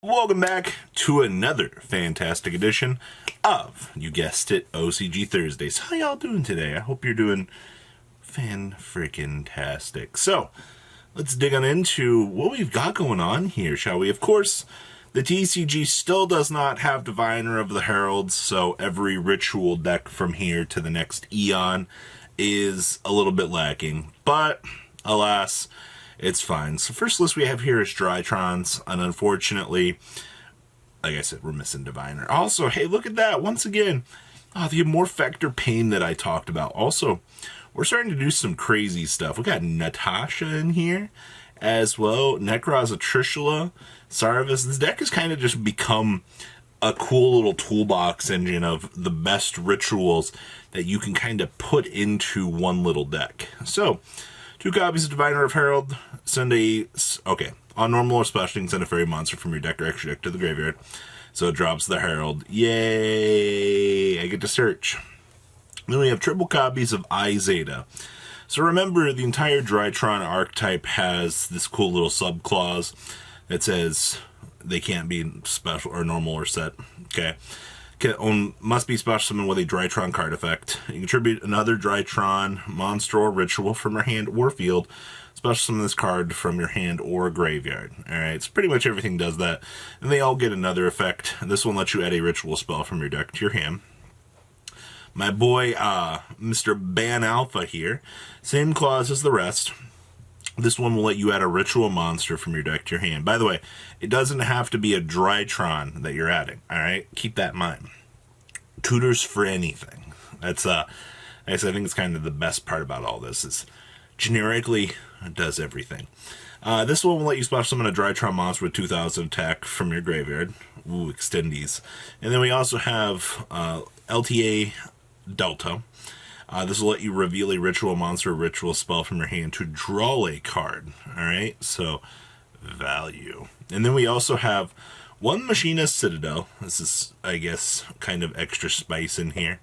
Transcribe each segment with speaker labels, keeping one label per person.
Speaker 1: Welcome back to another fantastic edition of, you guessed it, OCG Thursdays. How y'all doing today? I hope you're doing fan-freaking-tastic. So, let's dig on into what we've got going on here, shall we? Of course, the TCG still does not have Diviner of the Heralds, so every ritual deck from here to the next Eon is a little bit lacking. But, alas, it's fine. So first list we have here is Draitrons, and unfortunately, like I said, we're missing Diviner. Also, hey, look at that, once again, the Amorphector Pain that I talked about. Also, we're starting to do some crazy stuff. We got Natasha in here as well, Necroz, Trishula, Sarvis. This deck has kind of just become a cool little toolbox engine of the best rituals that you can kind of put into one little deck. So, 2 copies of Diviner of Herald, send a... Okay, on normal or special, you can send a fairy monster from your deck or extra deck to the graveyard. So it drops the Herald. Yay! I get to search. Then we have triple copies of Zeta. So remember, the entire Draitron archetype has this cool little sub-clause that says they can't be special or normal or set. Okay. Must be special summon with a Draitron card effect. You contribute another Draitron monster or ritual from your hand or field. Special summon this card from your hand or graveyard. Alright, so pretty much everything does that. And they all get another effect. This one lets you add a ritual spell from your deck to your hand. My boy, Mr. Ban Alpha here. Same clause as the rest. This one will let you add a ritual monster from your deck to your hand. By the way, it doesn't have to be a Draitron that you're adding, alright? Keep that in mind. Tutors for anything. That's, I think it's kind of the best part about all this, is generically, it does everything. This one will let you special summon a Draitron monster with 2,000 attack from your graveyard. Ooh, extendies. And then we also have LTA Delta. This will let you reveal a ritual monster or ritual spell from your hand to draw a card. Alright, so value. And then we also have one Machinist Citadel. This is, I guess, kind of extra spice in here.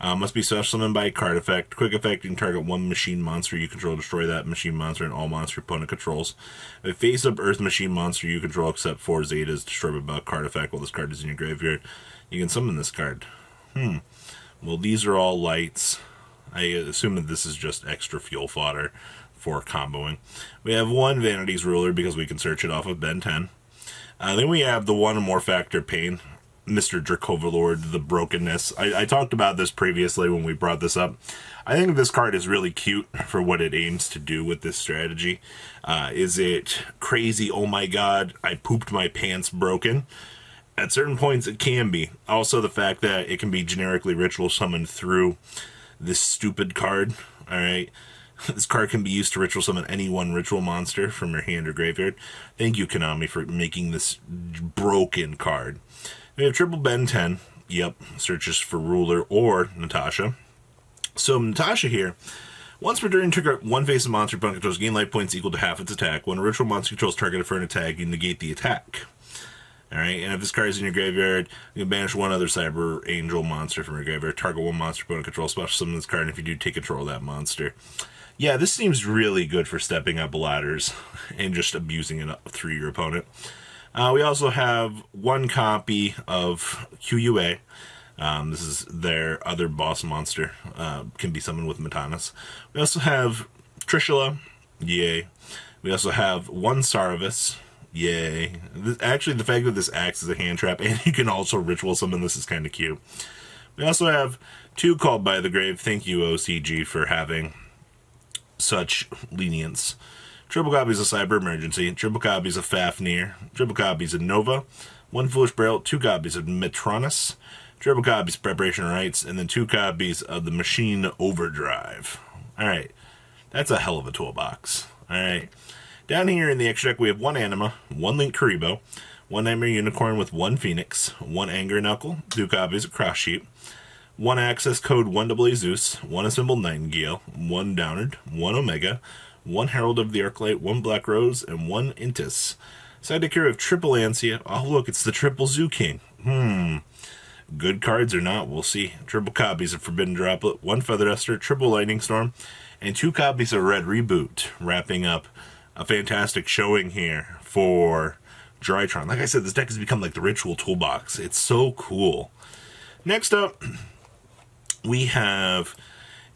Speaker 1: Must be special summoned by a card effect. Quick effect, you can target one machine monster you control, destroy that machine monster and all monster opponent controls. A face-up Earth machine monster you control except 4 Zetas, destroyed by a card effect while this card is in your graveyard. You can summon this card. Well, these are all lights. I assume that this is just extra fuel fodder for comboing. We have one Vanity's Ruler because we can search it off of Ben 10. Then we have the one Amorphector Pain, Mr. Dracovalord, the Brokenness. I talked about this previously when we brought this up. I think this card is really cute for what it aims to do with this strategy. Is it crazy? Oh my god, I pooped my pants broken. At certain points it can be. Also the fact that it can be generically ritual summoned through this stupid card. Alright. This card can be used to ritual summon any one ritual monster from your hand or graveyard. Thank you, Konami, for making this broken card. We have triple Ben 10. Yep. Searches for Ruler or Natasha. So Natasha here. Once per turn, trigger one face of monster opponent controls, gain life points equal to half its attack. When a ritual monster controls targeted for an attack, you negate the attack. Alright, and if this card is in your graveyard, you can banish one other Cyber Angel monster from your graveyard. Target one monster opponent controls, special summon this card, and if you do, take control of that monster. Yeah, this seems really good for stepping up ladders and just abusing it up through your opponent. We also have one copy of QUA. This is their other boss monster. Can be summoned with Matanas. We also have Trishula. Yay. We also have one Sarvis. Yay. Actually, the fact that this acts as a hand trap and you can also ritual summon this is kind of cute. We also have 2 Called by the Grave. Thank you, OCG, for having such lenience. Triple copies of Cyber Emergency, triple copies of Fafnir, triple copies of Nova, 1 Foolish Barrel, 2 copies of Metronus, triple copies of Preparation Rites, and then 2 copies of the Machine Overdrive. Alright, that's a hell of a toolbox. Alright, down here in the extra deck we have 1 Anima, 1 Link Karibo, 1 Nightmare Unicorn with 1 Phoenix, 1 Anger Knuckle, 2 copies of Cross Sheep, 1 Access Code 1 AA Zeus, 1 Assembled Nightingale, 1 Downard, 1 Omega, 1 Herald of the Arclight, 1 Black Rose, and 1 Intis. Side deck here of triple Ansia. Oh look, it's the triple Zoo King. Good cards or not, we'll see. Triple copies of Forbidden Droplet, 1 Feather Duster, triple Lightning Storm, and 2 copies of Red Reboot, wrapping up a fantastic showing here for Draitron. Like I said, this deck has become like the ritual toolbox. It's so cool. Next up, we have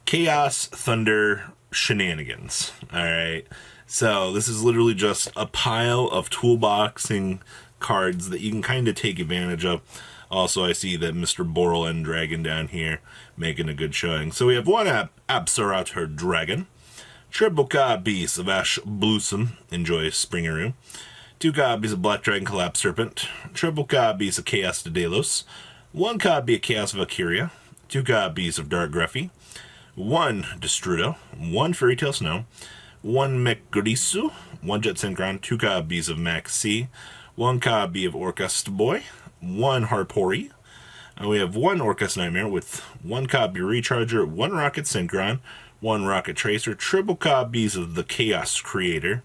Speaker 1: Chaos Thunder Shenanigans. Alright, so this is literally just a pile of toolboxing cards that you can kind of take advantage of. Also, I see that Mr. Boral and Dragon down here making a good showing. So we have one Absarator Dragon, triple copies of Ash Blossom, enjoy Springaroo, 2 copies of Black Dragon Collapse Serpent, triple copies of Chaos Daedalus, 1 copy of Chaos Valkyria, 2 copies of Dark Gruffy, 1 Destrudo, 1 Fairy Tail Snow, 1 Mekrisu, 1 Jet Synchron, 2 copies of Max C, 1 copy of Orcust Boy, 1 Harpori, and we have 1 Orcust Nightmare with 1 copy of Recharger, 1 Rocket Synchron, 1 Rocket Tracer, triple copies of the Chaos Creator,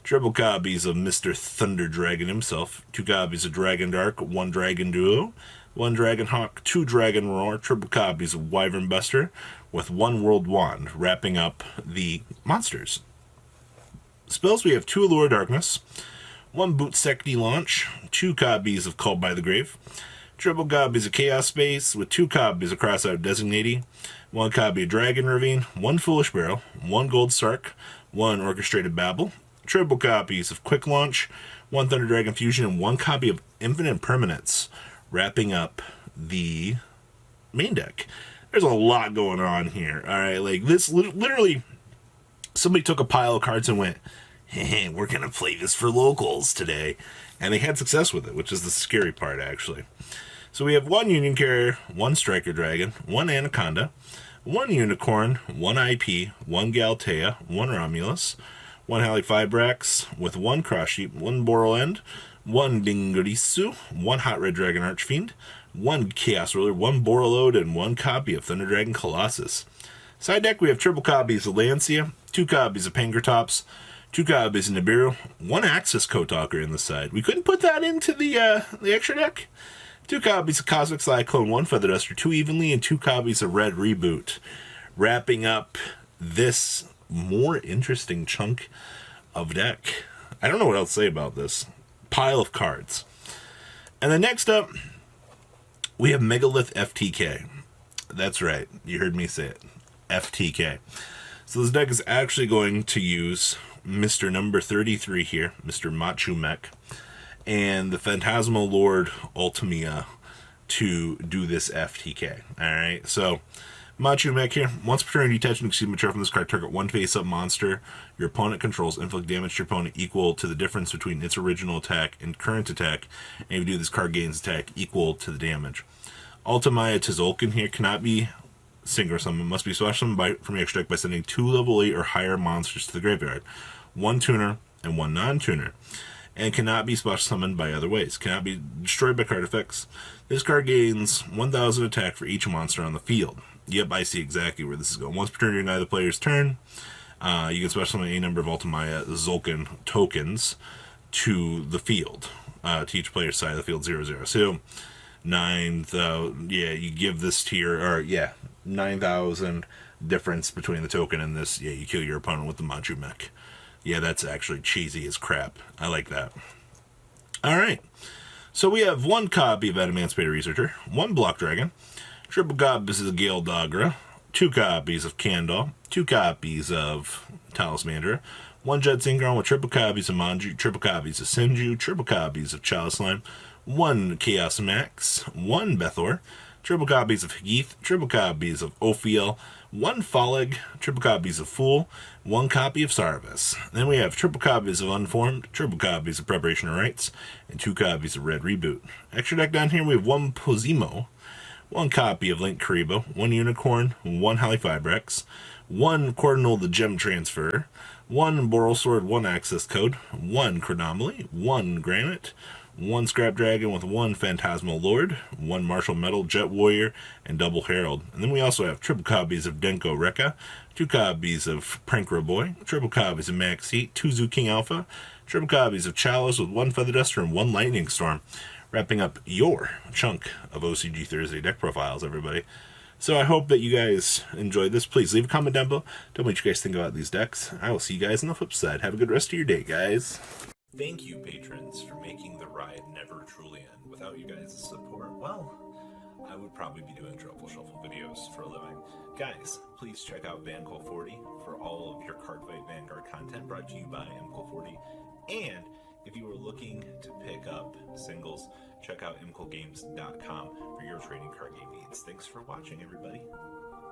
Speaker 1: triple copies of Mr. Thunder Dragon himself, 2 copies of Dragon Dark, 1 Dragon Duo, 1 Dragon Hawk, 2 Dragon Roar, triple copies of Wyvern Buster, with 1 World Wand, wrapping up the monsters. Spells, we have 2 Allure Darkness, 1 Boot Secti Launch, 2 copies of Called by the Grave, triple copies of Chaos Space, with 2 copies of Crossout Designating, 1 copy of Dragon Ravine, 1 Foolish Barrel, 1 Gold Sark, 1 Orchestrated Babble, triple copies of Quick Launch, 1 Thunder Dragon Fusion, and 1 copy of Infinite Permanence, wrapping up the main deck. There's a lot going on here. Alright, like this, literally, somebody took a pile of cards and went, hey, we're going to play this for locals today. And they had success with it, which is the scary part, actually. So we have 1 Union Carrier, 1 Striker Dragon, 1 Anaconda, 1 Unicorn, 1 IP, 1 Galtea, 1 Romulus, 1 Halifibrax, with 1 Cross Sheep, 1 Boral End, 1 Dingarisu, 1 Hot Red Dragon Archfiend, 1 Chaos Ruler, 1 Borreload, and 1 copy of Thunder Dragon Colossus. Side deck, we have triple copies of Lancia, 2 copies of Pankratops, 2 copies of Nibiru, 1 Axis Kotalker in the side. We couldn't put that into the extra deck. 2 copies of Cosmic Cyclone, 1 Feather Duster, 2 Evenly, and 2 copies of Red Reboot. Wrapping up this more interesting chunk of deck. I don't know what else to say about this pile of cards. And then next up, we have Megalith FTK. That's right, you heard me say it. FTK. So this deck is actually going to use Mr. number 33 here, Mr. Machu Mech, and the Phantasmal Lord Ultimia to do this FTK. Alright, so Machu Mech here. Once per turn, you detach and exceed mature from this card, target 1 face-up monster your opponent controls, inflict damage to your opponent equal to the difference between its original attack and current attack, and if you do, this card gains attack equal to the damage. Ultimaya Tzolk'in here cannot be single summon, must be special summoned from your extra deck by sending 2 level 8 or higher monsters to the graveyard, 1 tuner and 1 non-tuner, and cannot be special summoned by other ways, cannot be destroyed by card effects. This card gains 1000 attack for each monster on the field. Yep, I see exactly where this is going. Once per turn during either player's turn, you can special summon a number of Ultimaya Tzolk'in tokens to the field, to each player's side of the field, 0/0. So 9,000, yeah, you give this to your, or yeah, 9,000 difference between the token and this. Yeah, you kill your opponent with the Machu Mech. Yeah, that's actually cheesy as crap. I like that. Alright, so we have 1 copy of Adamantipated Researcher, 1 Block Dragon, triple copies of Gale Dogra, 2 copies of Candle, 2 copies of Talismandra, 1 Jet Synchron with triple copies of Manju, triple copies of Sinju, triple copies of Chalice Slime, 1 Chaos Max, 1 Bethor, triple copies of Heath, triple copies of Ophiel, 1 Follig, triple copies of Fool, 1 copy of Sarvis. Then we have triple copies of Unformed, triple copies of Preparation of Rites, and 2 copies of Red Reboot. Extra deck down here, we have 1 Pozimo, 1 copy of Link Karibo, 1 Unicorn, 1 Halifibrax, 1 Cordinal the Gem Transfer, 1 Boral Sword, 1 Access Code, 1 Chronomaly, 1 Granite, 1 Scrap Dragon with 1 Phantasmal Lord, 1 Martial Metal, Jet Warrior, and Double Herald. And then we also have triple copies of Denko Rekka, 2 copies of Prankra Boy, triple copies of Max Heat, 2 Zoo King Alpha, triple copies of Chalice with 1 Feather Duster and 1 Lightning Storm. Wrapping up your chunk of OCG Thursday deck profiles, everybody. So I hope that you guys enjoyed this. Please leave a comment down below. Tell me what you guys think about these decks. I will see you guys on the flip side. Have a good rest of your day, guys. Thank you, patrons, for making the ride never truly end. Without you guys' support, well, I would probably be doing Truffle Shuffle videos for a living. Guys, please check out VanCool40 for all of your Cardfight Vanguard content brought to you by MCool40. And if you are looking to pick up singles, check out mcoolgames.com for your trading card game needs. Thanks for watching, everybody.